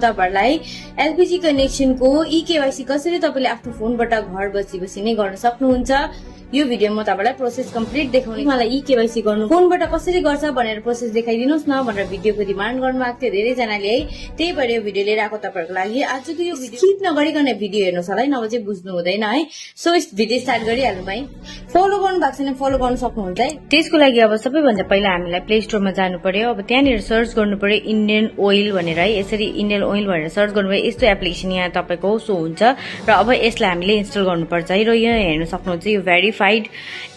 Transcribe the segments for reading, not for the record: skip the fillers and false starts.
तपाईहरुलाई LPG कनेक्सनको e-KYC कसरी तपाईले आफ्नो फोनबाट घर बसी नै गर्न सक्नुहुन्छ। यो भिडियो म तपाईलाई प्रोसेस कम्प्लिट देखाउने। मलाई ई-केवाईसी गर्नु फोनबाट कसरी गर्छ भनेर प्रोसेस देखाइदिनुस् न भनेर भिडियोको डिमान्ड गर्नुभएको थियो धेरै जनाले है। त्यही भएर यो भिडियो लिएर आएको तपाईहरुको लागि। आजको यो भिडियो स्किप नगरिकन भिडियो हेर्नुस् होला है, नभए चाहिँ बुझ्नु हुँदैन है। सो भिडियो स्टार्ट गरिहालौँ है। फलो गर्नु भएको छैन फलो गर्न सक्नुहुन्छ है। त्यसको लागि अब सबैभन्दा पहिला हामीलाई प्ले स्टोरमा जानु पर्यो। अब त्यहाँनिर सर्च गर्नु पर्यो इन्डियन ओइल भनेर है। यसरी इन्डियन ओइल भनेर सर्च गर्नुभयो यस्तो एप्लिकेसन यहाँ तपाईको सो हुन्छ र अब यसलाई हामीले इन्स्टल गर्नुपर्छ है। र यो हेर्न सक्नुहुन्छ यो भेरिफाइड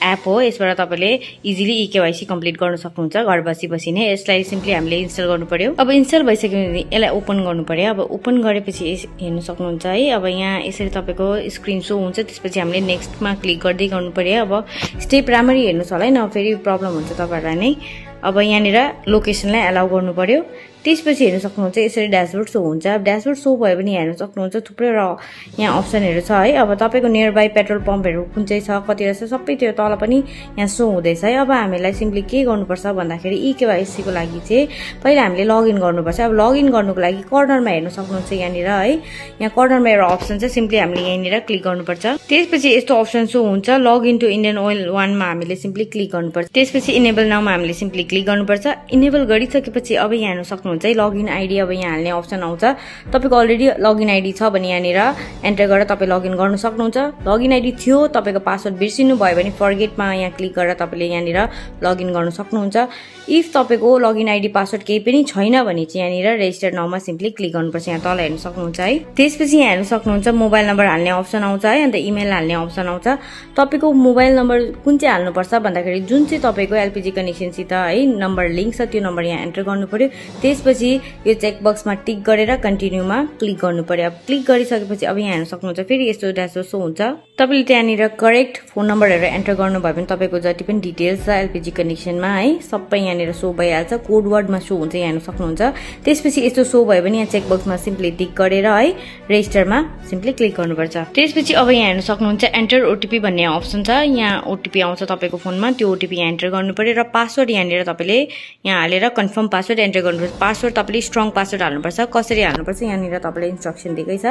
एप हो। यसबाट तपाईले इजिली ई-केवाईसी कम्प्लिट गर्न सक्नुहुन्छ घर बसी नै। यसलाई सिम्पली हामीले इन्स्टल गर्नु पर्यो। अब इन्स्टल भइसक्यो भने यसलाई ओपन गर्नु पर्यो। अब ओपन गरेपछि हेर्न सक्नुहुन्छ है। अब यहाँ यसरी तपाईको स्क्रिन सो हुन्छ। त्यसपछि हामीले नेक्स्टमा क्लिक गर्दै गर्नु पर्यो। अब स्टेप राम्ररी हेर्नुस् होला है, न फेरि प्रब्लम हुन्छ तपाईहरुलाई नै। अब यहाँनिर लोकेसनलाई एलाउ गर्नु पर्यो। त्यसपछि हेर्न सक्नुहुन्छ यसरी ड्याशबोर्ड सो हुन्छ। अब ड्याशबोर्ड सो भयो भने हेर्न सक्नुहुन्छ थुप्रै यहाँ अप्सनहरु छ है। अब तपाईको नियर बाइ पेट्रोल पम्पहरु कुन चाहिँ छ कति रहेछ सबै त्यो तल पनि यहाँ सो हुँदैछ है। अब हामीलाई सिम्पली के गर्नुपर्छ भन्दाखेरि ई-केवाईसी को लागि चाहिँ पहिला हामीले लगइन गर्नुपर्छ। अब लगइन गर्नुको लागि कर्नरमा हेर्न सक्नुहुन्छ यहाँनिर है। यहाँ कर्नरमा एउटा अप्सन छ, सिम्पली हामीले यहाँनिर क्लिक गर्नुपर्छ। त्यसपछि यस्तो अप्सन सो हुन्छ लगइन टु इन्डियन ओइल 1 मा हामीले सिम्पली क्लिक गर्नुपर्छ। त्यसपछि इनेबल नाउमा हामीले सिम्पली क्लिक गर्नुपर्छ। इनेबल गरिसकेपछि अब यहाँ हेर्न सक्नुहुन्छ लगइन आइडी अब यहाँ हाल्ने अप्सन आउँछ। तपाईको अलरेडी लगइन आइडी छ भने यहाँनिर एन्टर गरेर तपाई लगइन गर्न सक्नुहुन्छ। लगइन आइडी थियो तपाईको पासवर्ड बिर्सिनु भयो भने फर्गेटमा यहाँ क्लिक गरेर तपाईले यहाँनिर लगइन गर्न सक्नुहुन्छ। इफ तपाईको लगइन आइडी पासवर्ड केही पनि छैन भने चाहिँ यहाँनिर रेजिस्टर नाउमा सिम्पली क्लिक गर्नुपर्छ। यहाँ तल हेर्न सक्नुहुन्छ है। त्यसपछि यहाँ हेर्न सक्नुहुन्छ मोबाइल नम्बर हाल्ने अप्सन आउँछ है, अन्त इमेल हाल्ने अप्सन आउँछ। तपाईको मोबाइल नम्बर कुन चाहिँ हाल्नुपर्छ भन्दाखेरि जुन चाहिँ तपाईको एलपीजी कनेक्सनसित है नम्बर लिंक छ त्यो नम्बर यहाँ एन्टर गर्नु पर्यो। त्यसपछि यो चेक बक्समा टिक गरेर कन्टिन्यूमा क्लिक गर्नु पर्यो। अब क्लिक गरिसकेपछि अब यहाँ हेर्न सक्नुहुन्छ फेरि यस्तो ड्याशबोर्ड सो हुन्छ। तपाईले त्यहाँनिर करेक्ट फोन नम्बरहरु एन्टर गर्नुभयो भने तपाईको जति पनि डिटेल्स छ एलपीजी कनेक्सनमा है सबै यहाँनिर सो भइहाल्छ। कोड वर्डमा सो हुन्छ यहाँ हेर्न सक्नुहुन्छ। त्यसपछि यस्तो सो भयो भने यहाँ चेक बक्समा सिम्पली टिक गरेर है रेजिस्टरमा सिम्पली क्लिक गर्नुपर्छ। त्यसपछि अब यहाँ हेर्न सक्नुहुन्छ एन्टर ओटीपी भन्ने अप्सन छ। यहाँ ओटीपी आउँछ तपाईको फोनमा, त्यो ओटीपी यहाँ एन्टर गर्नु पर्यो र पासवर्ड यहाँनिर तपाईले यहाँ हालेर कन्फर्म पासवर्ड एन्टर गर्नुपर्छ। पासवर्ड तपाईले स्ट्रङ पासवर्ड हाल्नुपर्छ। कसरी हाल्नुपर्छ यहाँनिर तपाईले इन्स्ट्रक्सन दिएकै छ,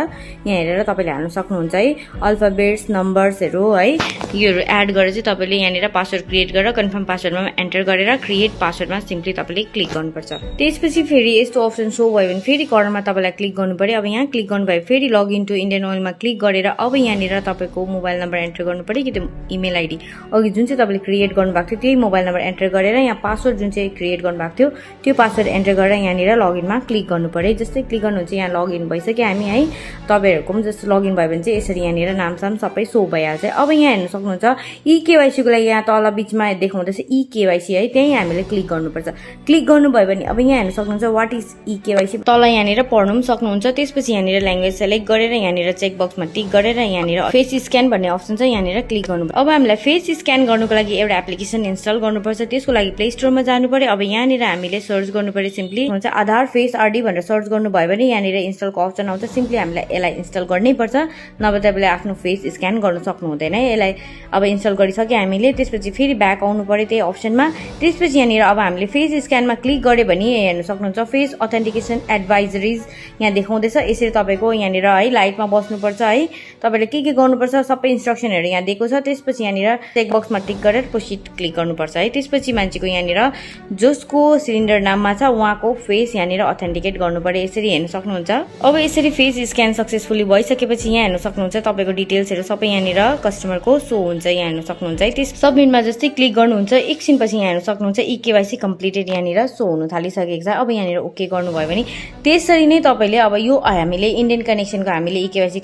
यहाँ हेरेर तपाईले हाल्न सक्नुहुन्छ है। अल्फाबेट्स नम्बर्सहरु है योहरु एड गरेर चाहिँ तपाईले यहाँनिर पासवर्ड क्रिएट गरेर कन्फर्म पासवर्डमा एन्टर गरेर क्रिएट पासवर्डमा सिम्पली तपाईले क्लिक गर्नुपर्छ। त्यसपछि फेरि यस्तो अप्सन सो भयो भने फेरि कर्नरमा तपाईलाई क्लिक गर्नु पर्यो। अब यहाँ क्लिक गर्नुभयो फेरि लगइन टु इन्डियन ओइलमा क्लिक गरेर अब यहाँनिर तपाईको मोबाइल नम्बर एन्टर गर्नु पर्यो कि त्यो इमेल आइडी अघि जुन चाहिँ तपाईले क्रिएट गर्नुभएको थियो त्यही मोबाइल नम्बर एन्टर गरेर यहाँ पासवर्ड जुन चाहिँ क्रिएट गर्नुभएको थियो त्यो पासवर्ड एन्टर गरेर यहाँनिर लगइनमा क्लिक गर्नु पर्यो। जस्तै क्लिक गर्नुहुन्छ यहाँ लगइन भइसक्यो हामी है। तपाईहरुको पनि जस्तो लगइन भयो भने चाहिँ यसरी यहाँनिर नामसाम सबै सो भइहाल्छ। अब यहाँ हेर्न सक्नुहुन्छ ई-केवाईसी को लागि यहाँ तल बीचमा देखाउँदैछ ई-केवाईसी है, त्यही हामीले क्लिक गर्नुपर्छ। क्लिक गर्नुभयो भने अब यहाँ हेर्न सक्नुहुन्छ व्हाट इज ई-केवाईसी तल यहाँनिर पढ्नु पनि सक्नुहुन्छ। त्यसपछि यहाँनिर ल्याङ्ग्वेज सेलेक्ट गरेर यहाँनिर चेक बक्समा टिक गरेर यहाँनिर फेस स्क्यान भन्ने अप्सन छ यहाँनिर क्लिक गर्नुपर्छ। अब हामीलाई फेस स्क्यान गर्नुको लागि एउटा एप्लिकेसन इन्स्टल गर्नुपर्छ। त्यसको लागि प्ले स्टोरमा जानु पर्यो। अब यहाँनिर हामीले सर्च गर्नु पर्यो सिम्पली हुन्छ आधार फेस आरडी भनेर सर्च गर्नुभयो भने यहाँनिर इन्स्टलको अप्सन आउँछ। सिम्पली हामीलाई यसलाई इन्स्टल गर्नै पर्छ, नभए तपाईले आफ्नो फेस स्क्यान गर्न सक्नु हुँदैन है। यसलाई अब इन्स्टल गरिसके हामीले त्यसपछि फेरि ब्याक आउनु पर्यो त्यही अप्सनमा। त्यसपछि यहाँनिर अब हामीले फेस स्क्यानमा क्लिक गर्यो भने हेर्न सक्नुहुन्छ फेस अथेन्टिकेसन एडभाइजरिज यहाँ देखाउँदैछ। यसरी तपाईको यहाँनिर है लाइटमा बस्नुपर्छ है। तपाईले के गर्नुपर्छ सबै इन्स्ट्रक्सनहरु यहाँ दिएको छ। त्यसपछि यहाँनिर चेक बक्समा टिक गरेर प्रोसिड क्लिक गर्नुपर्छ है। त्यसपछि मान्छेको यहाँनिर जसको सिलिन्डर नाममा छ उहाँको फेस यहाँनिर अथेन्टिकेट गर्नु पर्यो। यसरी हेर्न सक्नुहुन्छ। अब यसरी फेस स्क्यान सक्सेसफुली भइसकेपछि यहाँ हेर्न सक्नुहुन्छ तपाईको डिटेल्सहरु सबै यहाँनिर कस्टमरको सो हुन्छ यहाँ हेर्न सक्नुहुन्छ है। त्यस सबमिटमा जस्तै क्लिक गर्नुहुन्छ एकछिनपछि यहाँ हेर्न सक्नुहुन्छ ई-केवाईसी कम्प्लिटेड यहाँनिर सो हुन थालिसकेको छ। अब यहाँनिर ओके गर्नुभयो भने त्यसरी नै तपाईले अब यो हामीले इन्डियन कनेक्सनको हामीले ई-केवाईसी